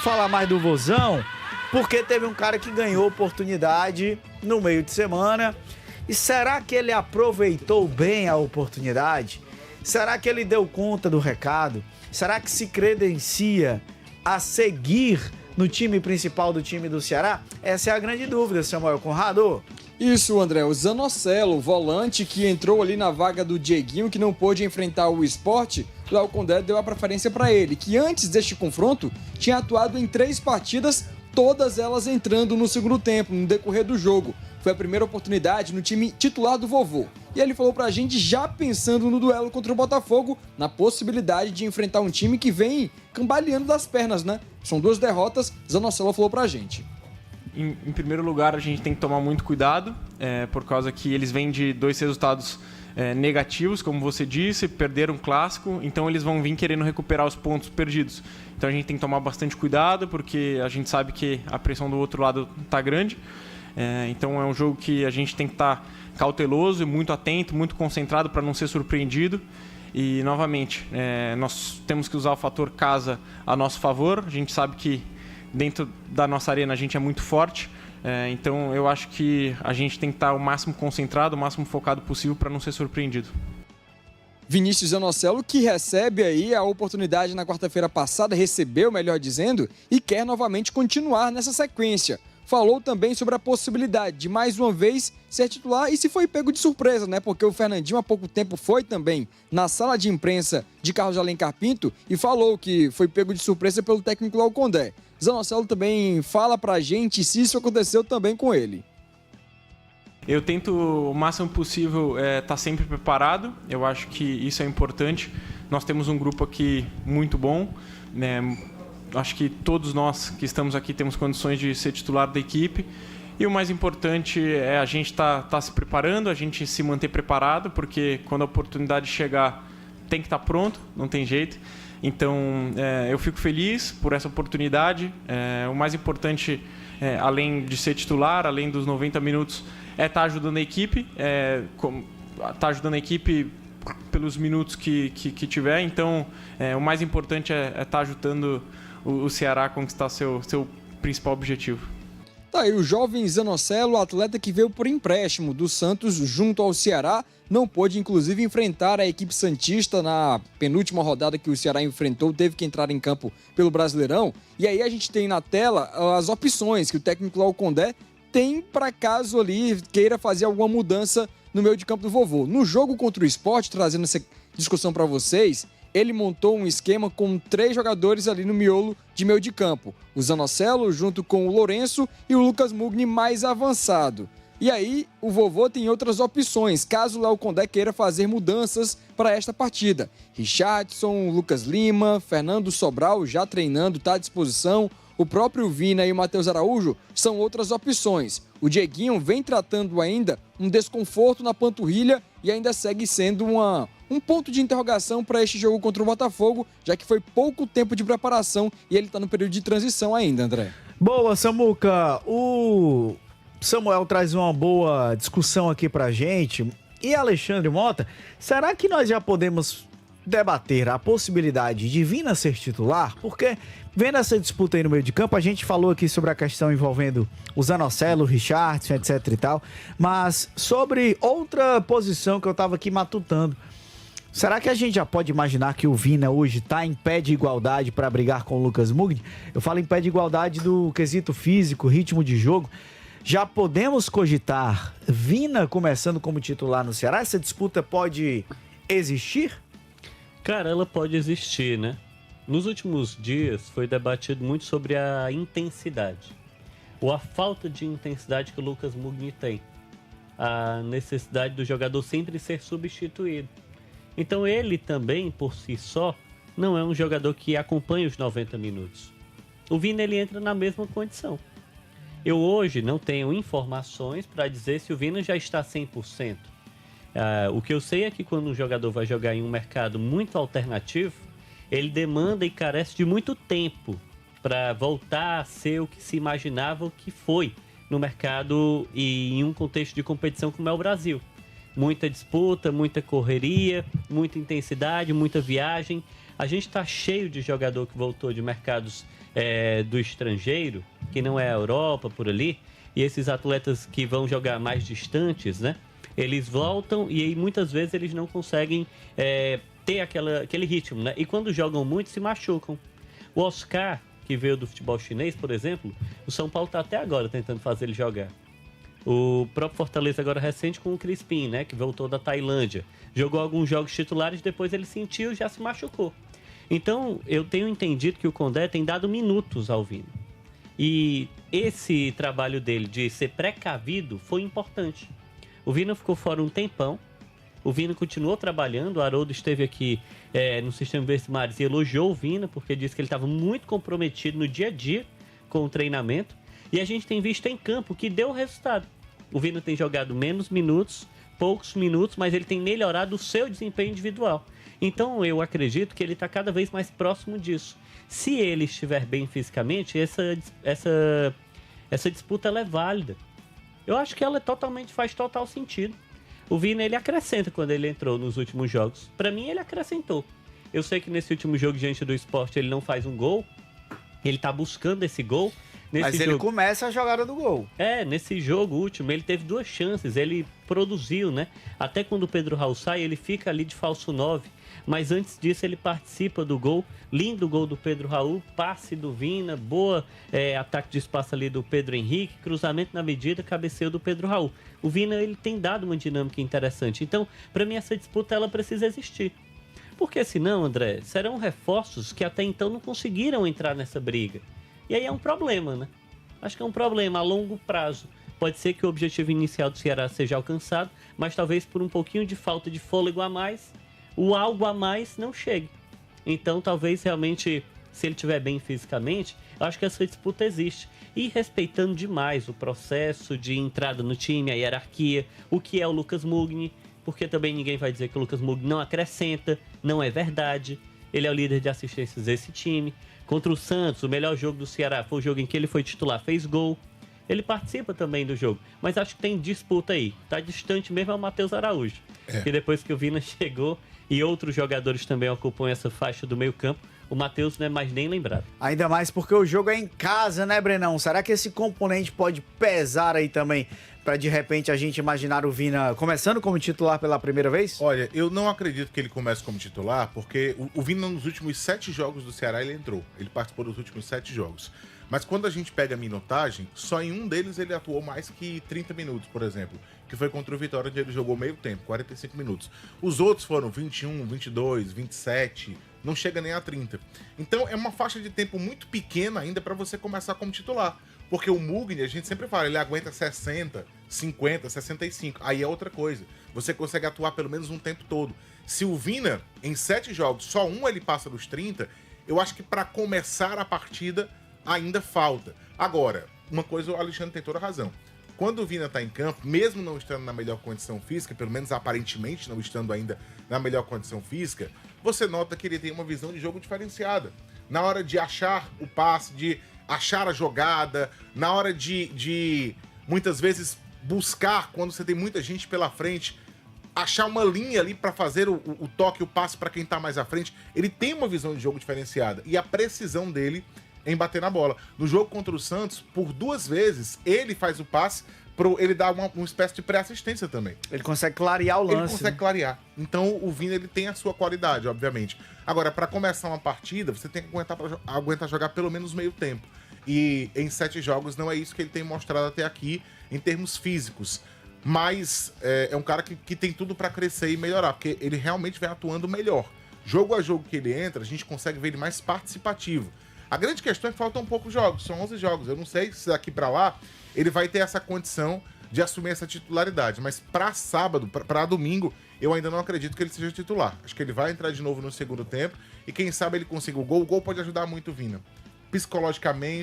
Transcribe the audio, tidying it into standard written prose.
falar mais do Vozão, porque teve um cara que ganhou oportunidade no meio de semana. E será que ele aproveitou bem a oportunidade? Será que ele deu conta do recado? Será que se credencia a seguir no time principal do time do Ceará? Essa é a grande dúvida, Samuel Conrado. Isso, André. O Zanocelo, volante que entrou ali na vaga do Dieguinho, que não pôde enfrentar o Sport, o Léo Condé deu a preferência para ele, que antes deste confronto tinha atuado em 3 partidas, todas elas entrando no segundo tempo, no decorrer do jogo. Foi a primeira oportunidade no time titular do vovô. E ele falou pra gente, já pensando no duelo contra o Botafogo, na possibilidade de enfrentar um time que vem cambaleando das pernas, né? São 2 derrotas, Zanocelo falou pra gente. Em primeiro lugar, a gente tem que tomar muito cuidado, por causa que eles vêm de 2 resultados negativos, como você disse, perderam um clássico, então eles vão vir querendo recuperar os pontos perdidos. Então a gente tem que tomar bastante cuidado, porque a gente sabe que a pressão do outro lado está grande. Então é um jogo que a gente tem que estar cauteloso e muito atento, muito concentrado para não ser surpreendido. E, novamente, nós temos que usar o fator casa a nosso favor. A gente sabe que dentro da nossa arena a gente é muito forte. Então eu acho que a gente tem que estar o máximo concentrado, o máximo focado possível para não ser surpreendido. Vinícius Zanocelo, que recebe aí a oportunidade na quarta-feira passada, recebeu, melhor dizendo, e quer novamente continuar nessa sequência. Falou também sobre a possibilidade de, mais uma vez, ser titular e se foi pego de surpresa, né? Porque o Fernandinho há pouco tempo foi também na sala de imprensa de Carlos Alencar Pinto e falou que foi pego de surpresa pelo técnico Léo Condé. Zanocelo também fala pra gente se isso aconteceu também com ele. Eu tento o máximo possível estar sempre preparado, eu acho que isso é importante. Nós temos um grupo aqui muito bom, né? Acho que todos nós que estamos aqui temos condições de ser titular da equipe. E o mais importante é a gente tá se preparando, a gente se manter preparado, porque quando a oportunidade chegar, tem que estar pronto, não tem jeito. Então, eu fico feliz por essa oportunidade. O mais importante, além de ser titular, além dos 90 minutos, é estar ajudando a equipe. Estar ajudando a equipe pelos minutos que tiver. Então, o mais importante é estar ajudando o Ceará a conquistar seu principal objetivo. Tá aí o jovem Zanocelo, atleta que veio por empréstimo do Santos junto ao Ceará, não pôde inclusive enfrentar a equipe santista na penúltima rodada que o Ceará enfrentou, teve que entrar em campo pelo Brasileirão. E aí a gente tem na tela as opções que o técnico Léo Condé tem para caso ali queira fazer alguma mudança no meio de campo do vovô. No jogo contra o Sport, trazendo essa discussão para vocês, ele montou um esquema com 3 jogadores ali no miolo de meio de campo. O Zanocelo junto com o Lourenço e o Lucas Mugni mais avançado. E aí, o vovô tem outras opções, caso o Léo Condé queira fazer mudanças para esta partida. Richardson, Lucas Lima, Fernando Sobral já treinando, está à disposição. O próprio Vina e o Matheus Araújo são outras opções. O Dieguinho vem tratando ainda um desconforto na panturrilha e ainda segue sendo um ponto de interrogação para este jogo contra o Botafogo, já que foi pouco tempo de preparação e ele está no período de transição ainda, André. Boa, Samuca. O Samuel traz uma boa discussão aqui pra gente. E Alexandre Mota, será que nós já podemos debater a possibilidade de Vina ser titular? Porque vendo essa disputa aí no meio de campo, a gente falou aqui sobre a questão envolvendo o Zanocelo, o Richardson, etc e tal, mas sobre outra posição que eu tava aqui matutando. Será que a gente já pode imaginar que o Vina hoje está em pé de igualdade para brigar com o Lucas Mugni? Eu falo em pé de igualdade do quesito físico, ritmo de jogo. Já podemos cogitar Vina começando como titular no Ceará? Essa disputa pode existir? Cara, ela pode existir, né? Nos últimos dias foi debatido muito sobre a intensidade. Ou a falta de intensidade que o Lucas Mugni tem. A necessidade do jogador sempre ser substituído. Então ele também, por si só, não é um jogador que acompanha os 90 minutos. O Vina ele entra na mesma condição. Eu hoje não tenho informações para dizer se o Vina já está 100%. O que eu sei é que quando um jogador vai jogar em um mercado muito alternativo, ele demanda e carece de muito tempo para voltar a ser o que se imaginava que foi no mercado e em um contexto de competição como é o Brasil. Muita disputa, muita correria, muita intensidade, muita viagem. A gente está cheio de jogador que voltou de mercados do estrangeiro, que não é a Europa, por ali, e esses atletas que vão jogar mais distantes, né? Eles voltam e aí muitas vezes eles não conseguem ter aquele ritmo, né? E quando jogam muito, se machucam. O Oscar, que veio do futebol chinês, por exemplo, o São Paulo está até agora tentando fazer ele jogar. O próprio Fortaleza agora recente com o Crispim, né? Que voltou da Tailândia. Jogou alguns jogos titulares, depois ele sentiu e já se machucou. Então, eu tenho entendido que o Condé tem dado minutos ao Vina. E esse trabalho dele de ser precavido foi importante. O Vina ficou fora um tempão. O Vina continuou trabalhando. O Haroldo esteve aqui no Sistema Verdes e elogiou o Vina, porque disse que ele estava muito comprometido no dia a dia com o treinamento. E a gente tem visto em campo que deu resultado. O Vina tem jogado menos minutos, poucos minutos, mas ele tem melhorado o seu desempenho individual. Então eu acredito que ele está cada vez mais próximo disso. Se ele estiver bem fisicamente, essa disputa ela é válida. Eu acho que ela faz total sentido. O Vina, ele acrescenta quando ele entrou nos últimos jogos. Para mim, ele acrescentou. Eu sei que nesse último jogo diante do Sport ele não faz um gol. Ele tá buscando esse gol. Mas ele começa a jogada do gol. Nesse jogo último, ele teve 2 chances. Ele produziu, né? Até quando o Pedro Raul sai, ele fica ali de falso 9. Mas antes disso, ele participa do gol. Lindo gol do Pedro Raul. Passe do Vina. Boa ataque de espaço ali do Pedro Henrique. Cruzamento na medida, cabeceio do Pedro Raul. O Vina, ele tem dado uma dinâmica interessante. Então, para mim, essa disputa ela precisa existir. Porque senão, André, serão reforços que até então não conseguiram entrar nessa briga. E aí é um problema, né? Acho que é um problema a longo prazo. Pode ser que o objetivo inicial do Ceará seja alcançado, mas talvez por um pouquinho de falta de fôlego a mais, o algo a mais não chegue. Então, talvez realmente, se ele estiver bem fisicamente, eu acho que essa disputa existe. E respeitando demais o processo de entrada no time, a hierarquia, o que é o Lucas Mugni, porque também ninguém vai dizer que o Lucas Mugni não acrescenta, não é verdade. Ele é o líder de assistências desse time. Contra o Santos, o melhor jogo do Ceará foi o jogo em que ele foi titular, fez gol. Ele participa também do jogo, mas acho que tem disputa aí. Tá distante mesmo é o Matheus Araújo. E depois que o Vina chegou e outros jogadores também ocupam essa faixa do meio campo, o Matheus não é mais nem lembrado. Ainda mais porque o jogo é em casa, né, Brenão? Será que esse componente pode pesar aí também para de repente a gente imaginar o Vina começando como titular pela primeira vez? Olha, eu não acredito que ele comece como titular, porque o Vina nos últimos 7 jogos do Ceará ele entrou. Ele participou dos últimos 7 jogos. Mas quando a gente pega a minutagem, só em um deles ele atuou mais que 30 minutos, por exemplo, que foi contra o Vitória, onde ele jogou meio tempo, 45 minutos. Os outros foram 21, 22, 27, não chega nem a 30. Então é uma faixa de tempo muito pequena ainda para você começar como titular. Porque o Mugni, a gente sempre fala, ele aguenta 60, 50, 65. Aí é outra coisa. Você consegue atuar pelo menos um tempo todo. Se o Vina, em 7 jogos, só um ele passa dos 30, eu acho que para começar a partida ainda falta. Agora, uma coisa o Alexandre tem toda a razão. Quando o Vina tá em campo, mesmo não estando na melhor condição física, pelo menos aparentemente não estando ainda na melhor condição física, você nota que ele tem uma visão de jogo diferenciada. Na hora de achar o passe, de achar a jogada, na hora de muitas vezes buscar, quando você tem muita gente pela frente, achar uma linha ali para fazer o toque, o passe para quem tá mais à frente. Ele tem uma visão de jogo diferenciada e a precisão dele em bater na bola. No jogo contra o Santos, por 2 vezes, ele faz o passe, ele dá uma espécie de pré-assistência também. Ele consegue clarear o lance. Ele consegue clarear. Então o Vina ele tem a sua qualidade, obviamente. Agora, para começar uma partida, você tem que aguentar jogar pelo menos meio tempo. E em 7 jogos não é isso que ele tem mostrado até aqui em termos físicos. Mas é um cara que tem tudo para crescer e melhorar, porque ele realmente vem atuando melhor. Jogo a jogo que ele entra, a gente consegue ver ele mais participativo. A grande questão é que faltam poucos jogos, são 11 jogos. Eu não sei se daqui para lá ele vai ter essa condição de assumir essa titularidade, mas para sábado, para domingo, eu ainda não acredito que ele seja titular. Acho que ele vai entrar de novo no segundo tempo e quem sabe ele consiga o gol. O gol pode ajudar muito o Vina. Psicologicamente,